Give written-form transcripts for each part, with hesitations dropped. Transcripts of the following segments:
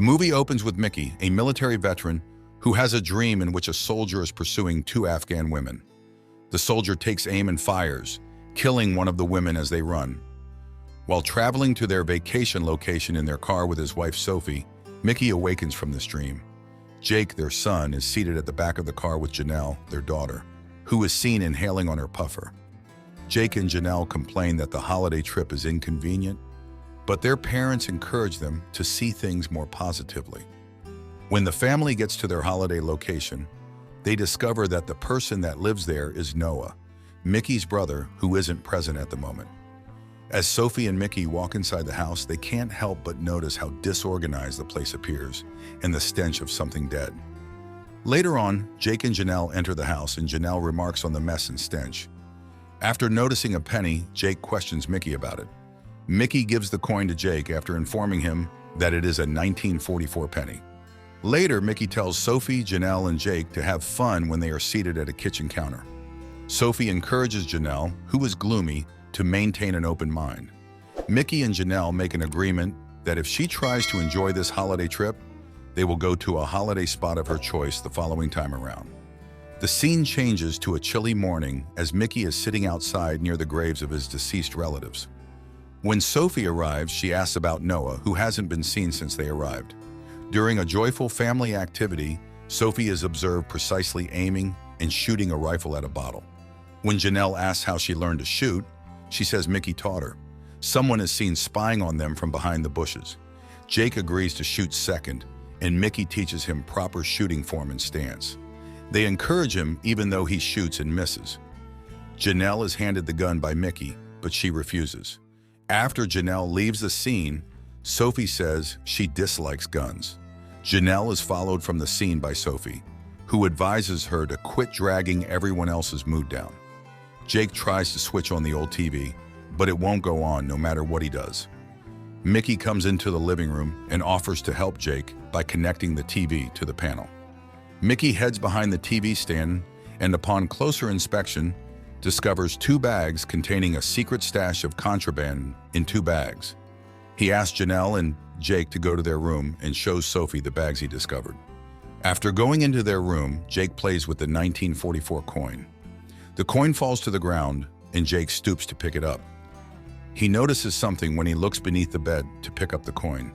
movie opens with Mickey, a military veteran who has a dream in which a soldier is pursuing two Afghan women. The soldier takes aim and fires, killing one of the women as they run. While traveling to their vacation location in their car with his wife Sophie, Mickey awakens from this dream. Jake, their son, is seated at the back of the car with Janelle, their daughter, who is seen inhaling on her puffer. Jake and Janelle complain that the holiday trip is inconvenient, but their parents encourage them to see things more positively. When the family gets to their holiday location, they discover that the person that lives there is Noah, Mickey's brother, who isn't present at the moment. As Sophie and Mickey walk inside the house, they can't help but notice how disorganized the place appears and the stench of something dead. Later on, Jake and Janelle enter the house and Janelle remarks on the mess and stench. After noticing a penny, Jake questions Mickey about it. Mickey gives the coin to Jake after informing him that it is a 1944 penny. Later, Mickey tells Sophie, Janelle, and Jake to have fun when they are seated at a kitchen counter. Sophie encourages Janelle, who is gloomy, to maintain an open mind. Mickey and Janelle make an agreement that if she tries to enjoy this holiday trip, they will go to a holiday spot of her choice the following time around. The scene changes to a chilly morning as Mickey is sitting outside near the graves of his deceased relatives. When Sophie arrives, she asks about Noah, who hasn't been seen since they arrived. During a joyful family activity, Sophie is observed precisely aiming and shooting a rifle at a bottle. When Janelle asks how she learned to shoot, she says Mickey taught her. Someone is seen spying on them from behind the bushes. Jake agrees to shoot second, and Mickey teaches him proper shooting form and stance. They encourage him even though he shoots and misses. Janelle is handed the gun by Mickey, but she refuses. After Janelle leaves the scene, Sophie says she dislikes guns. Janelle is followed from the scene by Sophie, who advises her to quit dragging everyone else's mood down. Jake tries to switch on the old TV, but it won't go on no matter what he does. Mickey comes into the living room and offers to help Jake by connecting the TV to the panel. Mickey heads behind the TV stand and upon closer inspection, discovers two bags containing a secret stash of contraband in two bags. He asks Janelle and Jake to go to their room and shows Sophie the bags he discovered. After going into their room, Jake plays with the 1944 coin. The coin falls to the ground and Jake stoops to pick it up. He notices something when he looks beneath the bed to pick up the coin.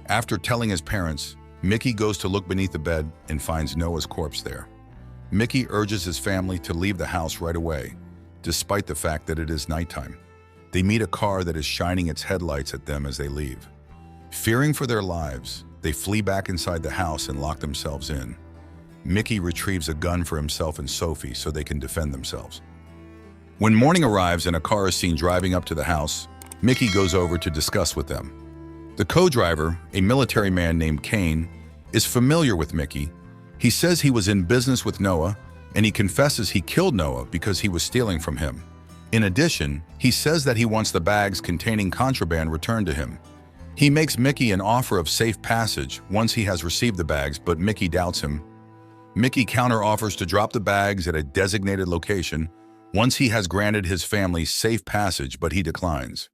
After telling his parents, Mickey goes to look beneath the bed and finds Noah's corpse there. Mickey urges his family to leave the house right away, despite the fact that it is nighttime. They meet a car that is shining its headlights at them as they leave. Fearing for their lives, they flee back inside the house and lock themselves in. Mickey retrieves a gun for himself and Sophie so they can defend themselves. When morning arrives and a car is seen driving up to the house, Mickey goes over to discuss with them. The co-driver, a military man named Kane, is familiar with Mickey. He says he was in business with Noah, and he confesses he killed Noah because he was stealing from him. In addition, he says that he wants the bags containing contraband returned to him. He makes Mickey an offer of safe passage once he has received the bags, but Mickey doubts him. Mickey counter-offers to drop the bags at a designated location once he has granted his family safe passage, but he declines.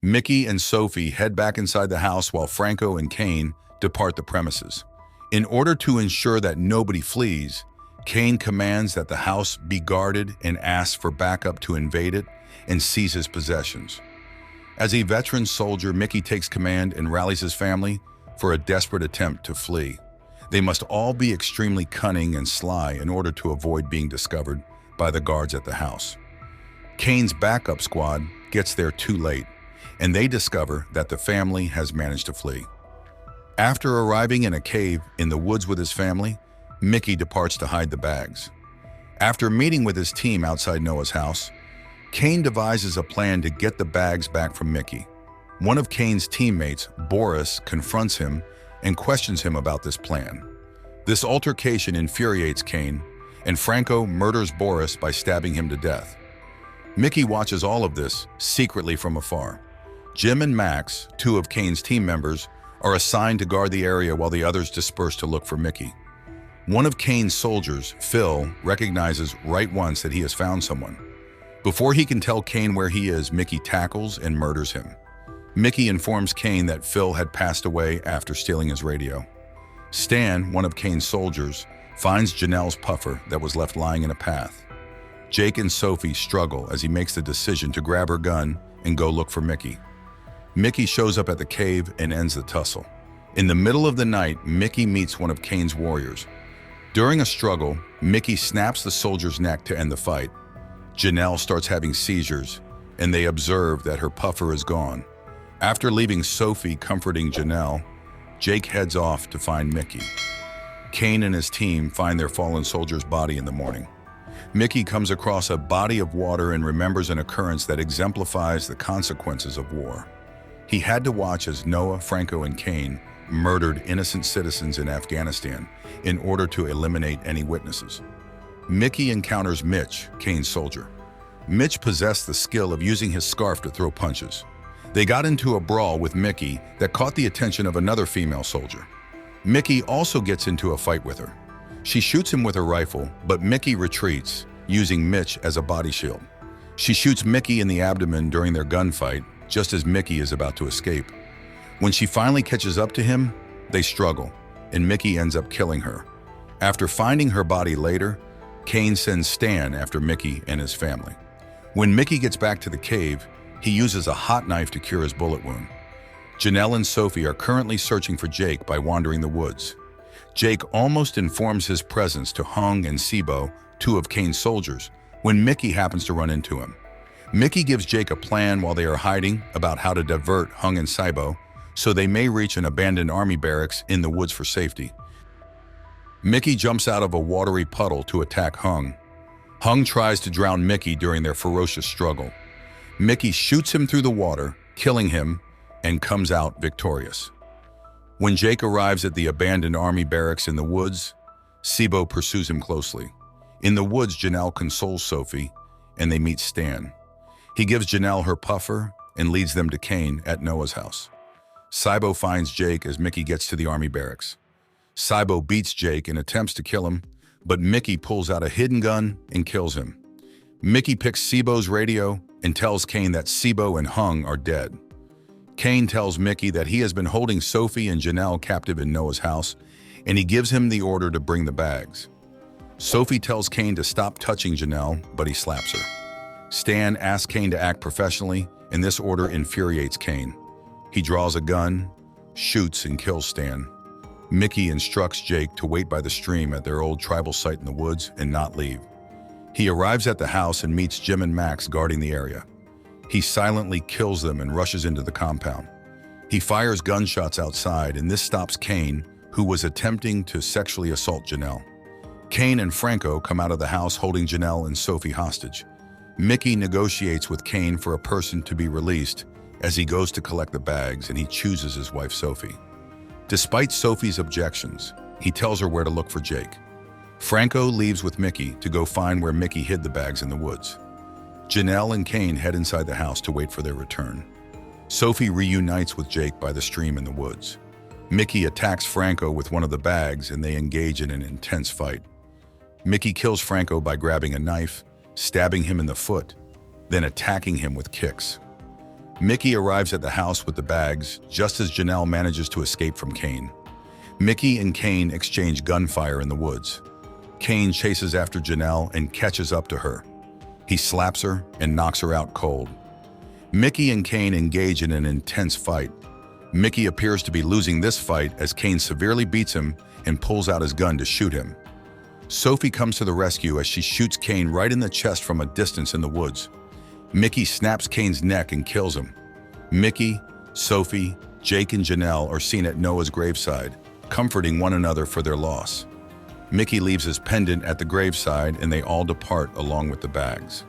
Mickey and Sophie head back inside the house while Franco and Kane depart the premises. In order to ensure that nobody flees, Kane commands that the house be guarded and asks for backup to invade it and seize his possessions. As a veteran soldier, Mickey takes command and rallies his family for a desperate attempt to flee. They must all be extremely cunning and sly in order to avoid being discovered by the guards at the house. Kane's backup squad gets there too late, and they discover that the family has managed to flee. After arriving in a cave in the woods with his family, Mickey departs to hide the bags. After meeting with his team outside Noah's house, Kane devises a plan to get the bags back from Mickey. One of Kane's teammates, Boris, confronts him and questions him about this plan. This altercation infuriates Kane, and Franco murders Boris by stabbing him to death. Mickey watches all of this secretly from afar. Jim and Max, two of Kane's team members, are assigned to guard the area while the others disperse to look for Mickey. One of Kane's soldiers, Phil, recognizes right once that he has found someone. Before he can tell Kane where he is, Mickey tackles and murders him. Mickey informs Kane that Phil had passed away after stealing his radio. Stan, one of Kane's soldiers, finds Janelle's puffer that was left lying in a path. Jake and Sophie struggle as he makes the decision to grab her gun and go look for Mickey. Mickey shows up at the cave and ends the tussle. In the middle of the night, Mickey meets one of Kane's warriors. During a struggle, Mickey snaps the soldier's neck to end the fight. Janelle starts having seizures, and they observe that her puffer is gone. After leaving Sophie comforting Janelle, Jake heads off to find Mickey. Kane and his team find their fallen soldier's body in the morning. Mickey comes across a body of water and remembers an occurrence that exemplifies the consequences of war. He had to watch as Noah, Franco, and Kane murdered innocent citizens in Afghanistan in order to eliminate any witnesses. Mickey encounters Mitch, Kane's soldier. Mitch possessed the skill of using his scarf to throw punches. They got into a brawl with Mickey that caught the attention of another female soldier. Mickey also gets into a fight with her. She shoots him with her rifle, but Mickey retreats, using Mitch as a body shield. She shoots Mickey in the abdomen during their gunfight, just as Mickey is about to escape. When she finally catches up to him, they struggle, and Mickey ends up killing her. After finding her body later, Kane sends Stan after Mickey and his family. When Mickey gets back to the cave, he uses a hot knife to cure his bullet wound. Janelle and Sophie are currently searching for Jake by wandering the woods. Jake almost informs his presence to Hung and Sibo, two of Kane's soldiers, when Mickey happens to run into him. Mickey gives Jake a plan while they are hiding about how to divert Hung and Sibo, so they may reach an abandoned army barracks in the woods for safety. Mickey jumps out of a watery puddle to attack Hung. Hung tries to drown Mickey during their ferocious struggle. Mickey shoots him through the water, killing him, and comes out victorious. When Jake arrives at the abandoned army barracks in the woods, Sibo pursues him closely. In the woods, Janelle consoles Sophie, and they meet Stan. He gives Janelle her puffer and leads them to Kane at Noah's house. Sibo finds Jake as Mickey gets to the army barracks. Sibo beats Jake and attempts to kill him, but Mickey pulls out a hidden gun and kills him. Mickey picks Sibo's radio and tells Kane that Sibo and Hung are dead. Kane tells Mickey that he has been holding Sophie and Janelle captive in Noah's house, and he gives him the order to bring the bags. Sophie tells Kane to stop touching Janelle, but he slaps her. Stan asks Kane to act professionally, and this order infuriates Kane. He draws a gun, shoots, and kills Stan. Mickey instructs Jake to wait by the stream at their old tribal site in the woods and not leave. He arrives at the house and meets Jim and Max guarding the area. He silently kills them and rushes into the compound. He fires gunshots outside, and this stops Kane, who was attempting to sexually assault Janelle. Kane and Franco come out of the house holding Janelle and Sophie hostage. Mickey negotiates with Kane for a person to be released as he goes to collect the bags, and he chooses his wife Sophie. Despite Sophie's objections, he tells her where to look for Jake. Franco leaves with Mickey to go find where Mickey hid the bags in the woods. Janelle and Kane head inside the house to wait for their return. Sophie reunites with Jake by the stream in the woods. Mickey attacks Franco with one of the bags, and they engage in an intense fight. Mickey kills Franco by grabbing a knife, stabbing him in the foot, then attacking him with kicks. Mickey arrives at the house with the bags just as Janelle manages to escape from Kane. Mickey and Kane exchange gunfire in the woods. Kane chases after Janelle and catches up to her. He slaps her and knocks her out cold. Mickey and Kane engage in an intense fight. Mickey appears to be losing this fight as Kane severely beats him and pulls out his gun to shoot him. Sophie comes to the rescue as she shoots Kane right in the chest from a distance in the woods. Mickey snaps Kane's neck and kills him. Mickey, Sophie, Jake, and Janelle are seen at Noah's graveside, comforting one another for their loss. Mickey leaves his pendant at the graveside, and they all depart along with the bags.